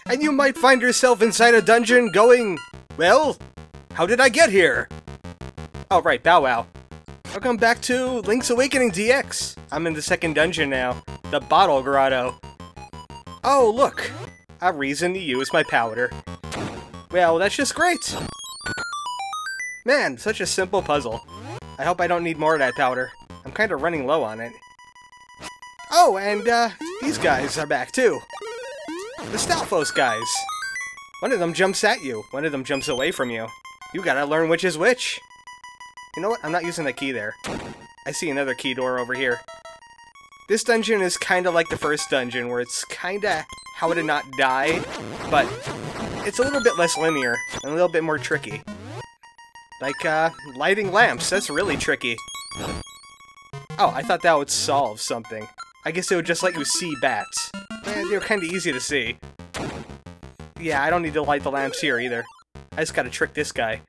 And you might find yourself inside a dungeon going, well, how did I get here? Oh right, Bow Wow. Welcome back to Link's Awakening DX. I'm in the second dungeon now, the Bottle Grotto. Oh look, a reason to use my powder. Well, that's just great. Man, such a simple puzzle. I hope I don't need more of that powder. I'm kind of running low on it. Oh, and these guys are back too. The Stalfos guys. One of them jumps at you, one of them jumps away from you. You gotta learn which is which. You know what? I'm not using the key there. I see another key door over here. This dungeon is kinda like the first dungeon, where it's kinda how to not die, but it's a little bit less linear, and a little bit more tricky. Like, lighting lamps, that's really tricky. Oh, I thought that would solve something. I guess it would just let you see bats. They're kinda easy to see. Yeah, I don't need to light the lamps here either. I just gotta trick this guy.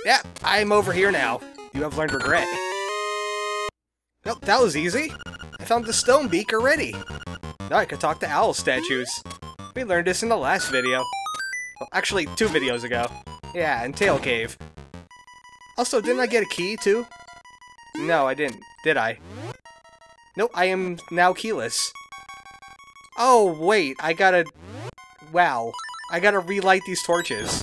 Yeah, I'm over here now. You have learned regret. Nope, that was easy. I found the stone beak already. Now I can talk to owl statues. We learned this in the last video. Well, actually, 2 videos ago. Yeah, in Tail Cave. Also, didn't I get a key, too? No, I didn't. Did I? Nope, I am now keyless. Oh, wait, I gotta... Wow. I gotta relight these torches.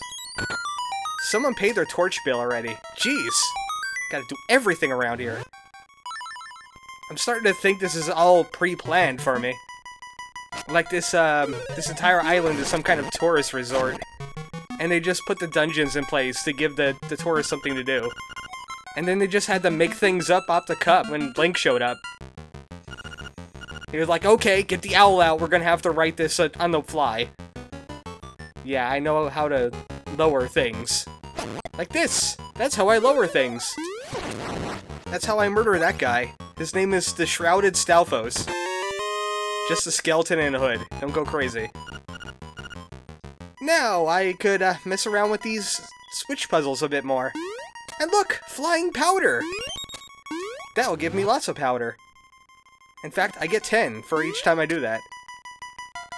Someone paid their torch bill already. Jeez. Gotta do everything around here. I'm starting to think this is all pre-planned for me. Like this entire island is some kind of tourist resort. And they just put the dungeons in place to give the tourists something to do. And then they just had to make things up off the cup when Link showed up. He was like, okay, get the owl out, we're gonna have to write this on the fly. Yeah, I know how to lower things. Like this! That's how I lower things! That's how I murder that guy. His name is the Shrouded Stalfos. Just a skeleton in a hood. Don't go crazy. Now, I could mess around with these switch puzzles a bit more. And look! Flying powder! That'll give me lots of powder. In fact, I get 10 for each time I do that.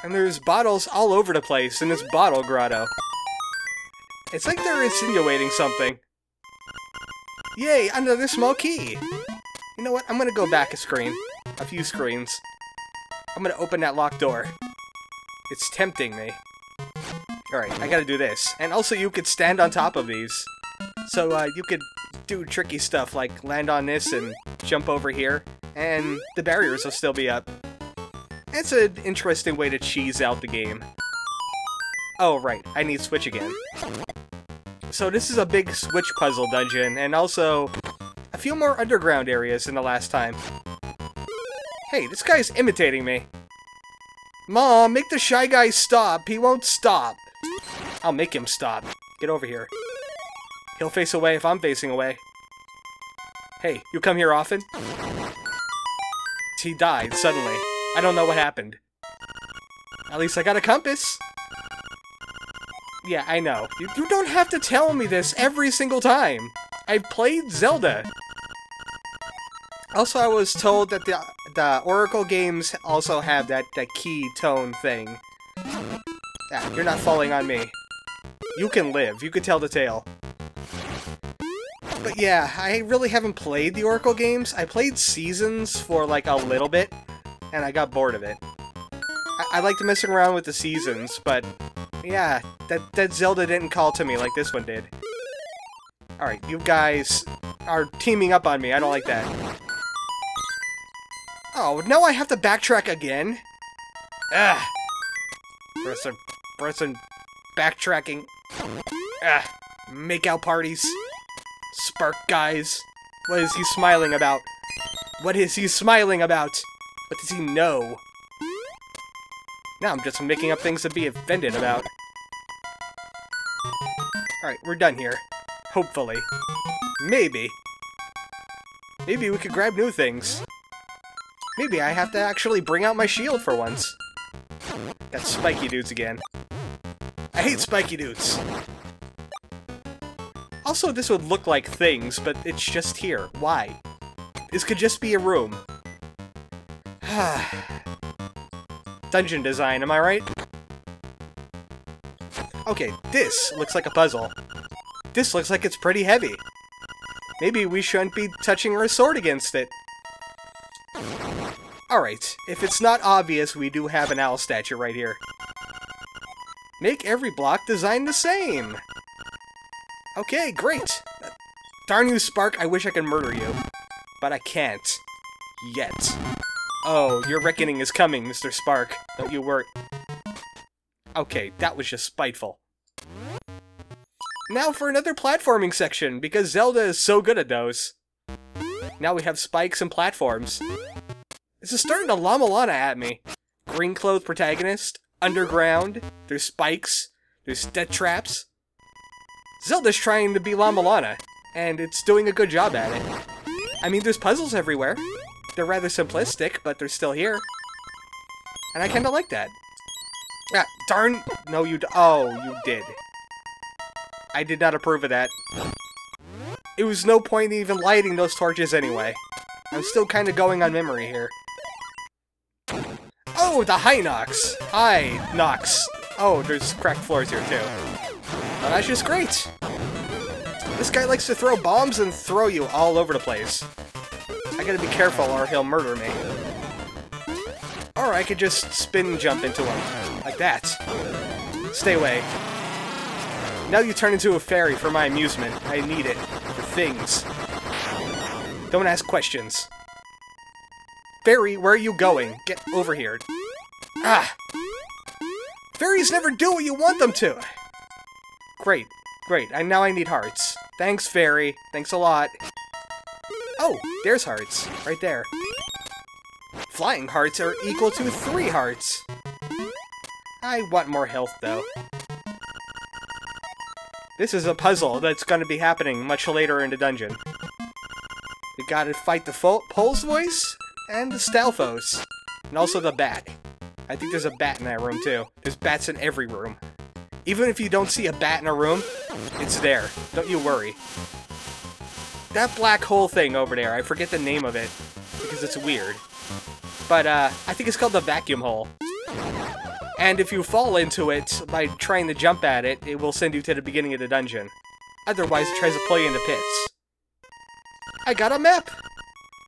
And there's bottles all over the place in this Bottle Grotto. It's like they're insinuating something. Yay, another small key! You know what, I'm gonna go back a screen. A few screens. I'm gonna open that locked door. It's tempting me. Alright, I gotta do this. And also you could stand on top of these. So, you could do tricky stuff like land on this and jump over here. And the barriers will still be up. It's an interesting way to cheese out the game. Oh, right, I need Switch again. So this is a big Switch puzzle dungeon, and also a few more underground areas than the last time. Hey, this guy's imitating me. Mom, make the Shy Guy stop. He won't stop. I'll make him stop. Get over here. He'll face away if I'm facing away. Hey, you come here often? He died suddenly. I don't know what happened. At least I got a compass. Yeah, I know. You don't have to tell me this every single time. I've played Zelda. Also, I was told that the Oracle games also have that key tone thing. Ah, you're not falling on me. You can live. You could tell the tale. But yeah, I really haven't played the Oracle games. I played Seasons for like a little bit, and I got bored of it. I liked messing around with the Seasons, but yeah, that Zelda didn't call to me like this one did. Alright, you guys are teaming up on me. I don't like that. Oh, now I have to backtrack again? Ah! Person backtracking. Ah! Make-out parties. Spark guys. What is he smiling about? What is he smiling about? What does he know? Now I'm just making up things to be offended about. Alright, we're done here. Hopefully. Maybe. Maybe we could grab new things. Maybe I have to actually bring out my shield for once. Got spiky dudes again. I hate spiky dudes. Also, this would look like things, but it's just here. Why? This could just be a room. Dungeon design, am I right? Okay, this looks like a puzzle. This looks like it's pretty heavy. Maybe we shouldn't be touching our sword against it. Alright, if it's not obvious, we do have an owl statue right here. Make every block design the same! Okay, great! Darn you, Spark, I wish I could murder you. But I can't. Yet. Oh, your reckoning is coming, Mr. Spark. Don't you worry. Okay, that was just spiteful. Now for another platforming section, because Zelda is so good at those. Now we have spikes and platforms. This is starting to Lama-Lana at me. Green-clothed protagonist, underground, there's spikes, there's death traps. Zelda's trying to be Lama-Lana, and it's doing a good job at it. I mean, there's puzzles everywhere. They're rather simplistic, but they're still here. And I kinda like that. Ah, darn! No, oh, you did. I did not approve of that. It was no point in even lighting those torches anyway. I'm still kinda going on memory here. Oh, the High Nox! Hi, Nox. Oh, there's cracked floors here too. Oh, that's just great. This guy likes to throw bombs and throw you all over the place. I gotta be careful or he'll murder me. Or I could just spin and jump into him. Like that. Stay away. Now you turn into a fairy for my amusement. I need it. For things. Don't ask questions. Fairy, where are you going? Get over here. Ah! Fairies never do what you want them to! Great. Great. Now I need hearts. Thanks, fairy. Thanks a lot. Oh, there's hearts. Right there. Flying hearts are equal to 3 hearts. I want more health, though. This is a puzzle that's going to be happening much later in the dungeon. We gotta fight the Pole's voice and the Stalfos. And also the bat. I think there's a bat in that room, too. There's bats in every room. Even if you don't see a bat in a room, it's there. Don't you worry. That black hole thing over there, I forget the name of it, because it's weird. But, I think it's called the vacuum hole. And if you fall into it by trying to jump at it, it will send you to the beginning of the dungeon. Otherwise, it tries to pull you into pits. I got a map!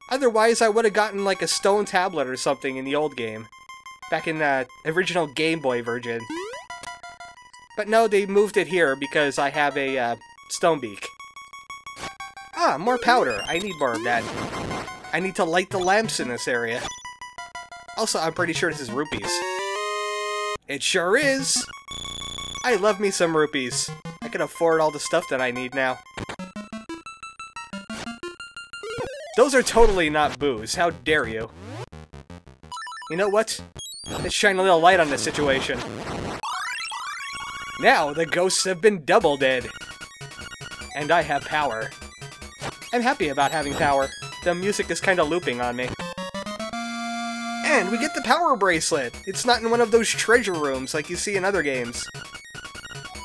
Otherwise, I would have gotten like a stone tablet or something in the old game. Back in the original Game Boy version. But no, they moved it here because I have a stone beak. Ah, more powder. I need more of that. I need to light the lamps in this area. Also, I'm pretty sure this is rupees. It sure is! I love me some rupees. I can afford all the stuff that I need now. Those are totally not boos. How dare you? You know what? Let's shine a little light on this situation. Now the ghosts have been double dead. And I have power. I'm happy about having power. The music is kinda looping on me. And we get the power bracelet! It's not in one of those treasure rooms like you see in other games.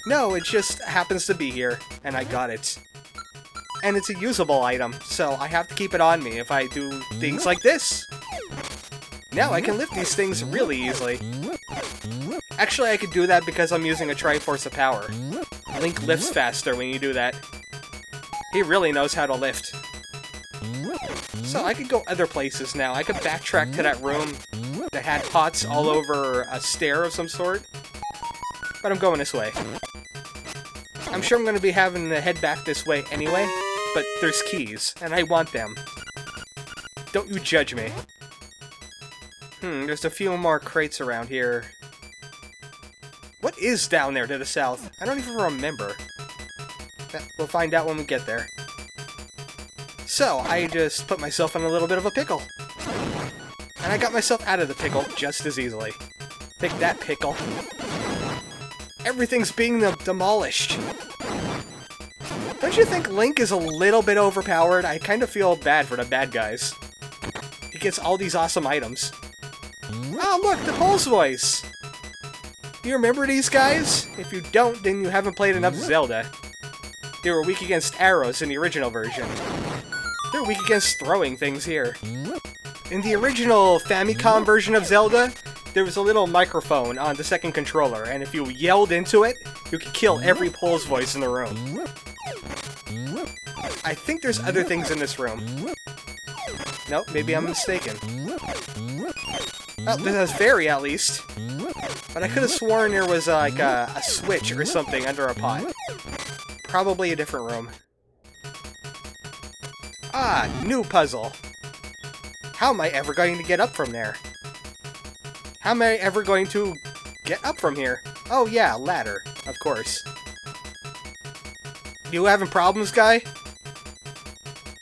No, it just happens to be here, and I got it. And it's a usable item, so I have to keep it on me if I do things like this. Now I can lift these things really easily. Actually, I could do that because I'm using a Triforce of Power. Link lifts faster when you do that. He really knows how to lift. So I could go other places now. I could backtrack to that room that had pots all over a stair of some sort. But I'm going this way. I'm sure I'm going to be having to head back this way anyway, but there's keys, and I want them. Don't you judge me. There's a few more crates around here. What is down there to the south? I don't even remember. We'll find out when we get there. So, I just put myself in a little bit of a pickle. And I got myself out of the pickle just as easily. Take that, pickle. Everything's being demolished. Don't you think Link is a little bit overpowered? I kind of feel bad for the bad guys. He gets all these awesome items. Oh, look, the Pole's voice! You remember these guys? If you don't, then you haven't played enough Zelda. They were weak against arrows in the original version. They're weak against throwing things here. In the original Famicom version of Zelda, there was a little microphone on the second controller, and if you yelled into it, you could kill every Pols Voice in the room. I think there's other things in this room. Nope, maybe I'm mistaken. Oh, this has fairy at least. But I could have sworn there was like a switch or something under a pot. Probably a different room. Ah, new puzzle. How am I ever going to get up from there? How am I ever going to get up from here? Oh yeah, ladder, of course. You having problems, guy?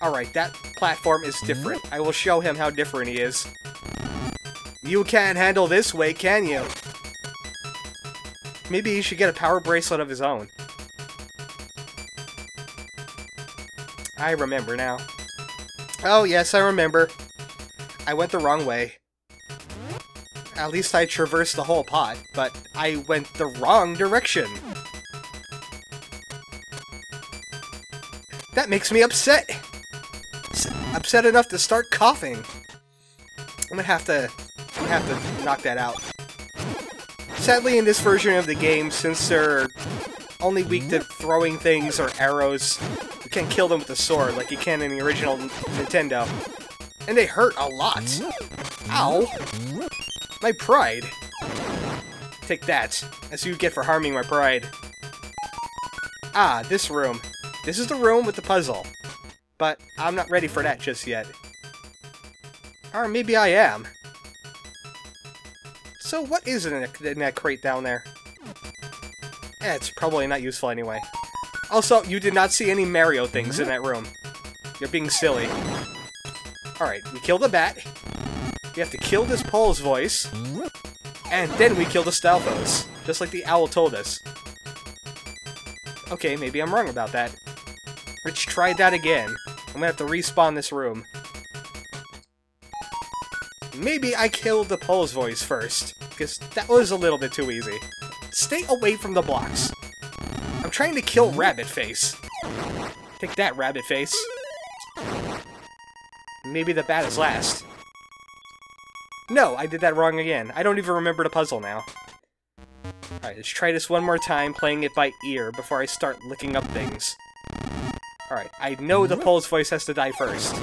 Alright, that platform is different. I will show him how different he is. You can't handle this weight, can you? Maybe he should get a power bracelet of his own. I remember now. Oh yes, I remember. I went the wrong way. At least I traversed the whole pot, but I went the wrong direction. That makes me upset. Upset enough to start coughing. I'm gonna have to knock that out. Sadly, in this version of the game, since they're only weak to throwing things or arrows, you can't kill them with a sword like you can in the original Nintendo. And they hurt a lot. Ow! My pride. Take that. That's what you get for harming my pride. Ah, this room. This is the room with the puzzle. But I'm not ready for that just yet. Or maybe I am. So what is in that crate down there? It's probably not useful anyway. Also, you did not see any Mario things in that room. You're being silly. Alright, we kill the bat. We have to kill this Pols Voice. And then we kill the Stalfos. Just like the owl told us. Okay, maybe I'm wrong about that. Let's try that again. I'm gonna have to respawn this room. Maybe I killed the Pols Voice first, because that was a little bit too easy. Stay away from the blocks. I'm trying to kill Rabbit Face. Take that, Rabbit Face. Maybe the bat is last. No, I did that wrong again. I don't even remember the puzzle now. Alright, let's try this one more time, playing it by ear before I start looking up things. Alright, I know the Pols Voice has to die first.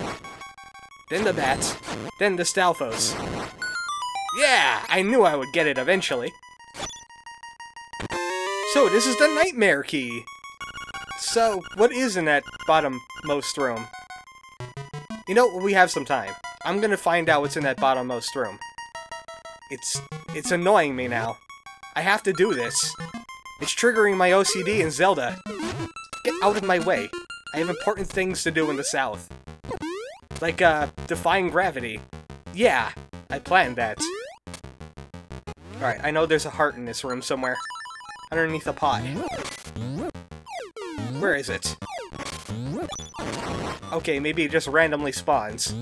Then the bat. Then the Stalfos. Yeah! I knew I would get it eventually. So, this is the Nightmare Key. So, what is in that bottommost room? You know, we have some time. I'm gonna find out what's in that bottommost room. It's annoying me now. I have to do this. It's triggering my OCD in Zelda. Get out of my way. I have important things to do in the South. Like, defying gravity. Yeah, I planned that. Alright, I know there's a heart in this room somewhere. Underneath a pot. Where is it? Okay, maybe it just randomly spawns.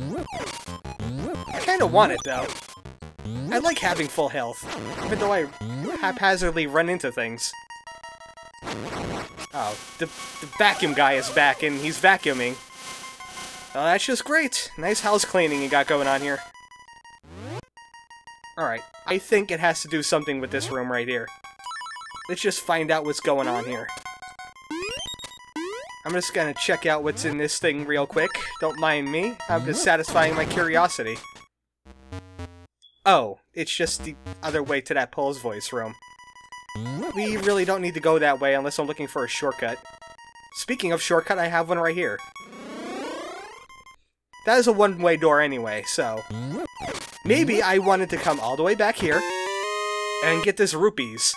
I kinda want it, though. I like having full health, even though I haphazardly run into things. Oh, the vacuum guy is back, and he's vacuuming. Oh, that's just great. Nice house cleaning you got going on here. Alright, I think it has to do something with this room right here. Let's just find out what's going on here. I'm just gonna check out what's in this thing real quick. Don't mind me. I'm just satisfying my curiosity. Oh, it's just the other way to that Pols Voice room. We really don't need to go that way unless I'm looking for a shortcut. Speaking of shortcut, I have one right here. That is a one-way door anyway, so... maybe I wanted to come all the way back here and get this rupees.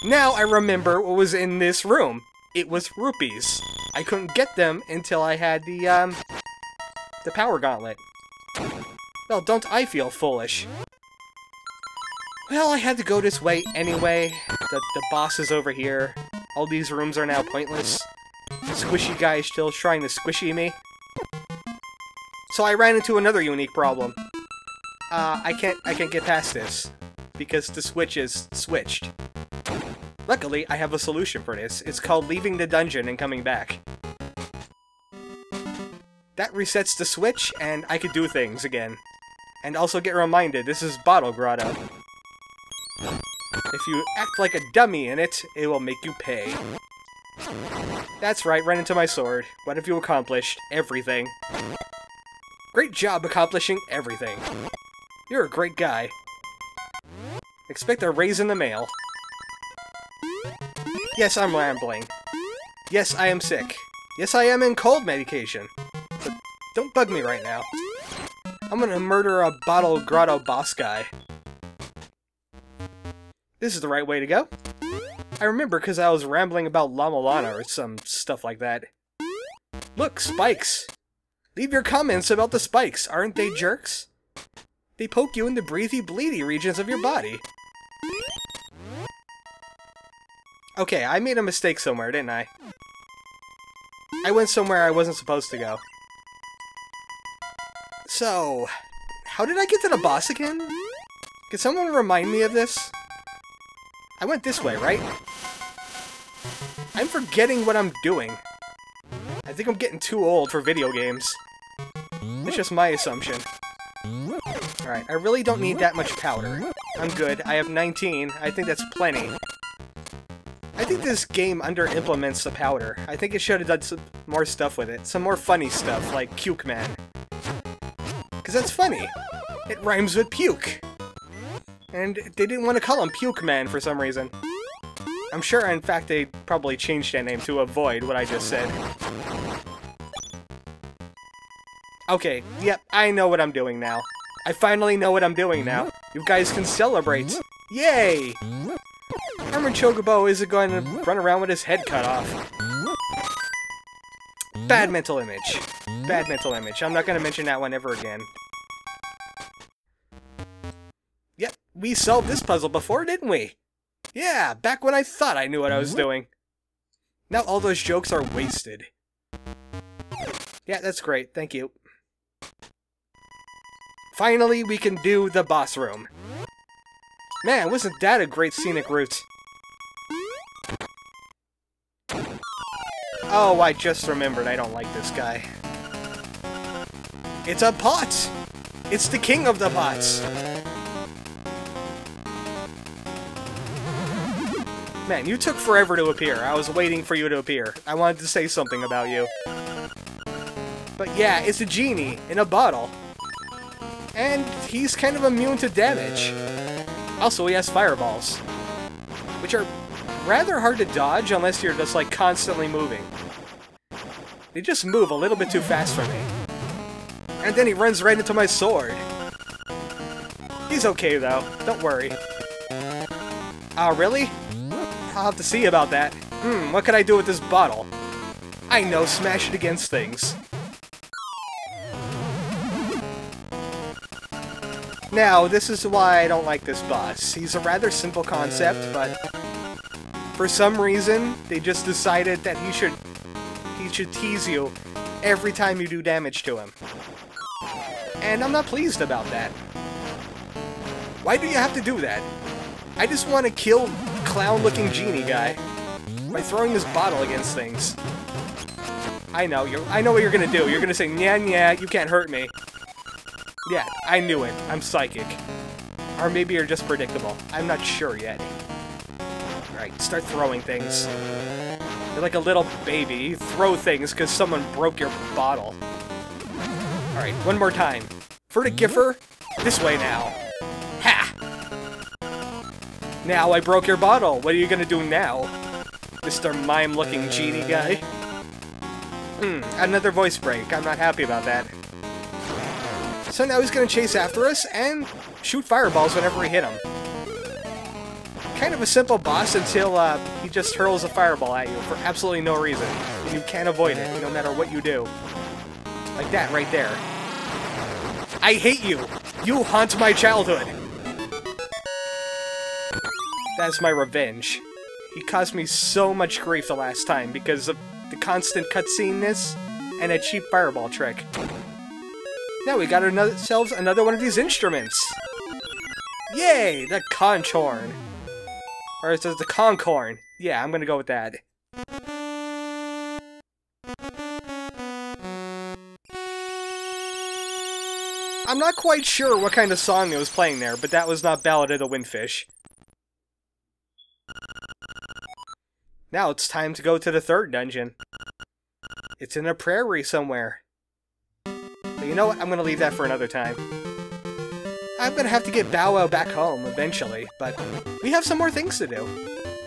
Now I remember what was in this room. It was rupees. I couldn't get them until I had the power gauntlet. Well, don't I feel foolish? Well, I had to go this way anyway. The boss is over here. All these rooms are now pointless. The squishy guy is still trying to squishy me. So I ran into another unique problem. I can't get past this because the switch is switched. Luckily, I have a solution for this. It's called leaving the dungeon and coming back. That resets the switch, and I could do things again. And also get reminded, this is Bottle Grotto. If you act like a dummy in it, it will make you pay. That's right, run into my sword. What have you accomplished? Everything. Great job accomplishing everything. You're a great guy. Expect a raise in the mail. Yes, I'm rambling. Yes, I am sick. Yes, I am in cold medication. But don't bug me right now. I'm gonna murder a Bottle Grotto boss guy. This is the right way to go. I remember because I was rambling about Lama Lana or some stuff like that. Look, spikes! Leave your comments about the spikes, aren't they jerks? They poke you in the breathy, bleedy regions of your body. Okay, I made a mistake somewhere, didn't I? I went somewhere I wasn't supposed to go. So, how did I get to the boss again? Can someone remind me of this? I went this way, right? I'm forgetting what I'm doing. I think I'm getting too old for video games. That's just my assumption. Alright, I really don't need that much powder. I'm good. I have 19. I think that's plenty. I think this game under-implements the powder. I think it should have done some more stuff with it. Some more funny stuff, like Puke Man. Because that's funny. It rhymes with puke. And they didn't want to call him Puke Man for some reason. I'm sure, in fact, they probably changed that name to avoid what I just said. Okay, yep, I know what I'm doing now. I finally know what I'm doing now. You guys can celebrate. Yay! Armored Chocobo isn't going to run around with his head cut off. Bad mental image. Bad mental image. I'm not going to mention that one ever again. Yep, we solved this puzzle before, didn't we? Yeah, back when I thought I knew what I was doing. Now all those jokes are wasted. Yeah, that's great. Thank you. Finally, we can do the boss room. Man, wasn't that a great scenic route? Oh, I just remembered I don't like this guy. It's a pot! It's the king of the pots! Man, you took forever to appear. I was waiting for you to appear. I wanted to say something about you. But yeah, it's a genie in a bottle. And he's kind of immune to damage. Also, he has fireballs, which are rather hard to dodge unless you're just, like, constantly moving. They just move a little bit too fast for me. And then he runs right into my sword. He's okay, though. Don't worry. Oh, really? I'll have to see about that. What can I do with this bottle? I know, smash it against things. Now, this is why I don't like this boss. He's a rather simple concept, but for some reason, they just decided that he should tease you every time you do damage to him. And I'm not pleased about that. Why do you have to do that? I just want to kill clown-looking genie guy by throwing this bottle against things. I know what you're gonna do. You're gonna say, "Nya, you can't hurt me." Yeah, I knew it. I'm psychic. Or maybe you're just predictable. I'm not sure yet. Alright, start throwing things. You're like a little baby. You throw things because someone broke your bottle. Alright, one more time. For the Giffer, this way now. Ha! Now I broke your bottle. What are you gonna do now, Mr. Mime-looking genie guy? Another voice break. I'm not happy about that. So now he's gonna chase after us and shoot fireballs whenever we hit him. Kind of a simple boss until he just hurls a fireball at you for absolutely no reason. And you can't avoid it, no matter what you do. Like that right there. I hate you! You haunt my childhood! That's my revenge. He caused me so much grief the last time because of the constant cutscene-ness and a cheap fireball trick. Now we got ourselves another one of these instruments! Yay! The conch horn! Or it says the conch horn. Yeah, I'm gonna go with that. I'm not quite sure what kind of song it was playing there, but that was not Ballad of the Windfish. Now it's time to go to the third dungeon. It's in a prairie somewhere. But you know what? I'm gonna leave that for another time. I'm gonna have to get Bow Wow back home eventually, but we have some more things to do.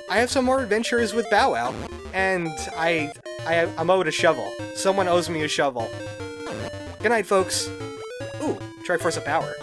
I have some more adventures with Bow Wow, and I'm owed a shovel. Someone owes me a shovel. Good night, folks. Ooh, Triforce of Power.